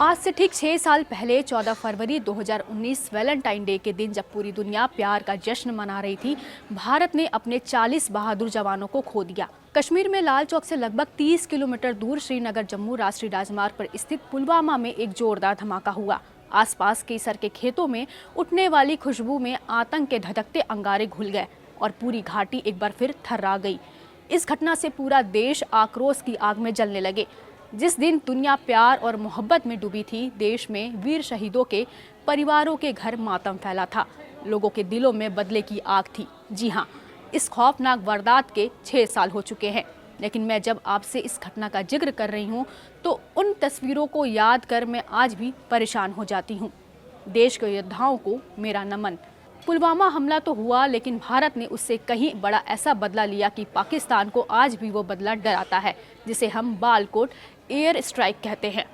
आज से ठीक 6 साल पहले 14 फरवरी 2019 वैलेंटाइन डे के दिन जब पूरी दुनिया प्यार का जश्न मना रही थी, भारत ने अपने 40 बहादुर जवानों को खो दिया। कश्मीर में लाल चौक से लगभग 30 किलोमीटर दूर श्रीनगर जम्मू राष्ट्रीय राजमार्ग पर स्थित पुलवामा में एक जोरदार धमाका हुआ। आसपास केसर के खेतों में उठने वाली खुशबू में आतंक के धधकते अंगारे घुल गए और पूरी घाटी एक बार फिर थर्रा गई। इस घटना से पूरा देश आक्रोश की आग में जलने लगे। जिस दिन दुनिया प्यार और मोहब्बत में डूबी थी, देश में वीर शहीदों के परिवारों के घर मातम फैला था। लोगों के दिलों में बदले की आग थी। जी हाँ, इस खौफनाक वारदात के 6 साल हो चुके हैं, लेकिन मैं जब आपसे इस घटना का जिक्र कर रही हूँ तो उन तस्वीरों को याद कर मैं आज भी परेशान हो जाती हूँ। देश के योद्धाओं को मेरा नमन। पुलवामा हमला तो हुआ, लेकिन भारत ने उससे कहीं बड़ा ऐसा बदला लिया कि पाकिस्तान को आज भी वो बदला डराता है, जिसे हम बालाकोट एयर स्ट्राइक कहते हैं।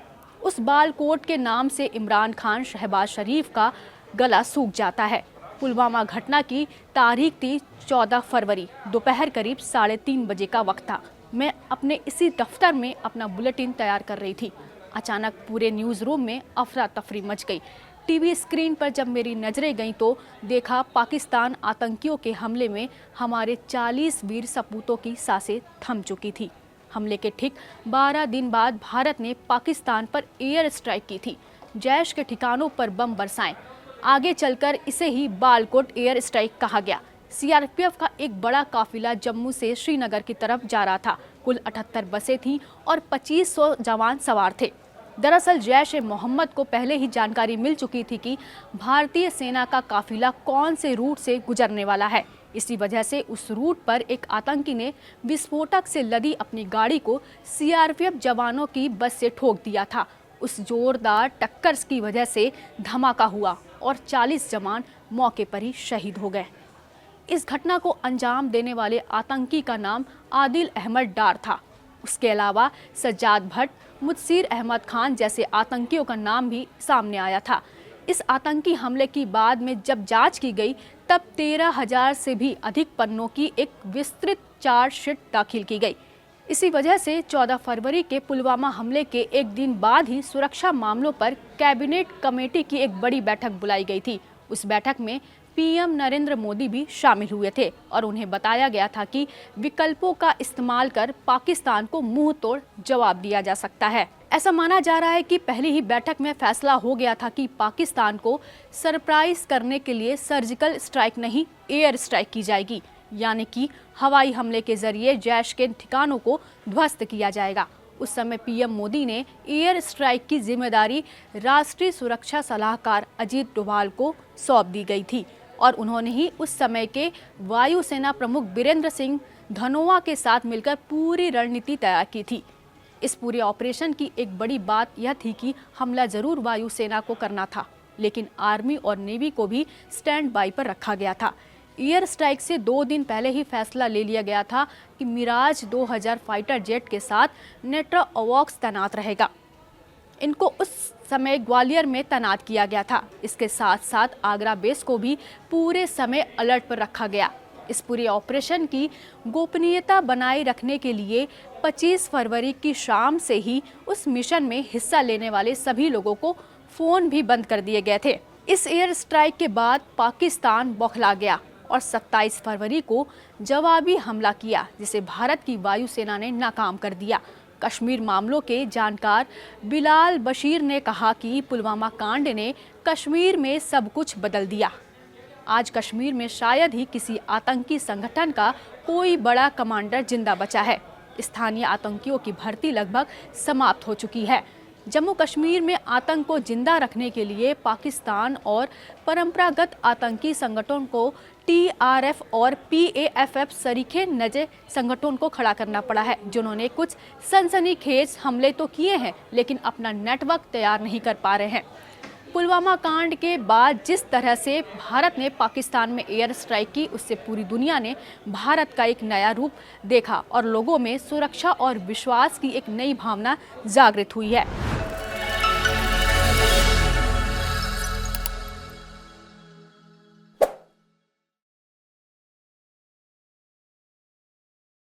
उस बालाकोट के नाम से इमरान खान, शहबाज शरीफ का गला सूख जाता है। पुलवामा घटना की तारीख थी 14 फरवरी, दोपहर करीब 3:30 बजे का वक्त था। मैं अपने इसी दफ्तर में अपना बुलेटिन तैयार कर रही थी। अचानक पूरे न्यूज़ रूम में अफरा तफरी मच गई। टीवी स्क्रीन पर जब मेरी नज़रें गईं तो देखा पाकिस्तान आतंकियों के हमले में हमारे 40 वीर सपूतों की सांसें थम चुकी थी। हमले के ठीक 12 दिन बाद भारत ने पाकिस्तान पर एयर स्ट्राइक की थी। जैश के ठिकानों पर बम बरसाएं। आगे चलकर इसे ही बालाकोट एयर स्ट्राइक कहा गया। सीआरपीएफ का एक बड़ा काफिला जम्मू से श्रीनगर की तरफ जा रहा था। कुल 78 बसें थीं और 2500 जवान सवार थे। दरअसल जैश-ए-मोहम्मद को पहले ही जानकारी मिल चुकी थी कि भारतीय सेना का काफिला कौन से रूट से गुजरने वाला है। इसी वजह से उस रूट पर एक आतंकी ने विस्फोटक से लदी अपनी गाड़ी को सीआरपीएफ जवानों की बस से ठोक दिया था। उस जोरदार टक्कर की वजह से धमाका हुआ और 40 जवान मौके पर ही शहीद हो गए। इस घटना को अंजाम देने वाले आतंकी का नाम आदिल अहमद डार था। उसके अलावा सज्जाद भट्ट, मुदस्सिर अहमद खान जैसे आतंकियों का नाम भी सामने आया था। इस आतंकी हमले की बाद में जब जांच की गई तब 13,000 से भी अधिक पन्नों की एक विस्तृत चार्जशीट दाखिल की गई। इसी वजह से 14 फरवरी के पुलवामा हमले के एक दिन बाद ही सुरक्षा मामलों पर कैबिनेट कमेटी की एक बड़ी बैठक बुलाई गई थी। उस बैठक में पीएम नरेंद्र मोदी भी शामिल हुए थे और उन्हें बताया गया था कि विकल्पों का इस्तेमाल कर पाकिस्तान को मुंह तोड़ जवाब दिया जा सकता है। ऐसा माना जा रहा है कि पहली ही बैठक में फैसला हो गया था कि पाकिस्तान को सरप्राइज करने के लिए सर्जिकल स्ट्राइक नहीं, एयर स्ट्राइक की जाएगी, यानी कि हवाई हमले के जरिए जैश के ठिकानों को ध्वस्त किया जाएगा। उस समय पीएम मोदी ने एयर स्ट्राइक की जिम्मेदारी राष्ट्रीय सुरक्षा सलाहकार अजीत डोभाल को सौंप दी गई थी और उन्होंने ही उस समय के वायुसेना प्रमुख बीरेंद्र सिंह धनोआ के साथ मिलकर पूरी रणनीति तैयार की थी। इस पूरे ऑपरेशन की एक बड़ी बात यह थी कि हमला जरूर वायुसेना को करना था, लेकिन आर्मी और नेवी को भी स्टैंड बाई पर रखा गया था। एयर स्ट्राइक से 2 दिन पहले ही फैसला ले लिया गया था कि मिराज 2000 फाइटर जेट के साथ नेट्रा-अवॉक्स तैनात रहेगा। इनको उस समय ग्वालियर में तैनात किया गया था। इसके साथ साथ आगरा बेस को भी पूरे समय अलर्ट पर रखा गया। इस पूरे ऑपरेशन की गोपनीयता बनाए रखने के लिए 25 फरवरी की शाम से ही उस मिशन में हिस्सा लेने वाले सभी लोगों को फ़ोन भी बंद कर दिए गए थे। इस एयर स्ट्राइक के बाद पाकिस्तान बौखला गया और 27 फरवरी को जवाबी हमला किया, जिसे भारत की वायुसेना ने नाकाम कर दिया। कश्मीर मामलों के जानकार बिलाल बशीर ने कहा कि पुलवामा कांड ने कश्मीर में सब कुछ बदल दिया। आज कश्मीर में शायद ही किसी आतंकी संगठन का कोई बड़ा कमांडर जिंदा बचा है। स्थानीय आतंकियों की भर्ती लगभग समाप्त हो चुकी है। जम्मू कश्मीर में आतंक को जिंदा रखने के लिए पाकिस्तान और परंपरागत आतंकी संगठनों को टीआरएफ और पीएएफ सरीखे नजे संगठन को खड़ा करना पड़ा है, जिन्होंने कुछ सनसनीखेज हमले तो किए हैं, लेकिन अपना नेटवर्क तैयार नहीं कर पा रहे हैं। पुलवामा कांड के बाद जिस तरह से भारत ने पाकिस्तान में एयर स्ट्राइक की, उससे पूरी दुनिया ने भारत का एक नया रूप देखा और लोगों में सुरक्षा और विश्वास की एक नई भावना जागृत हुई है।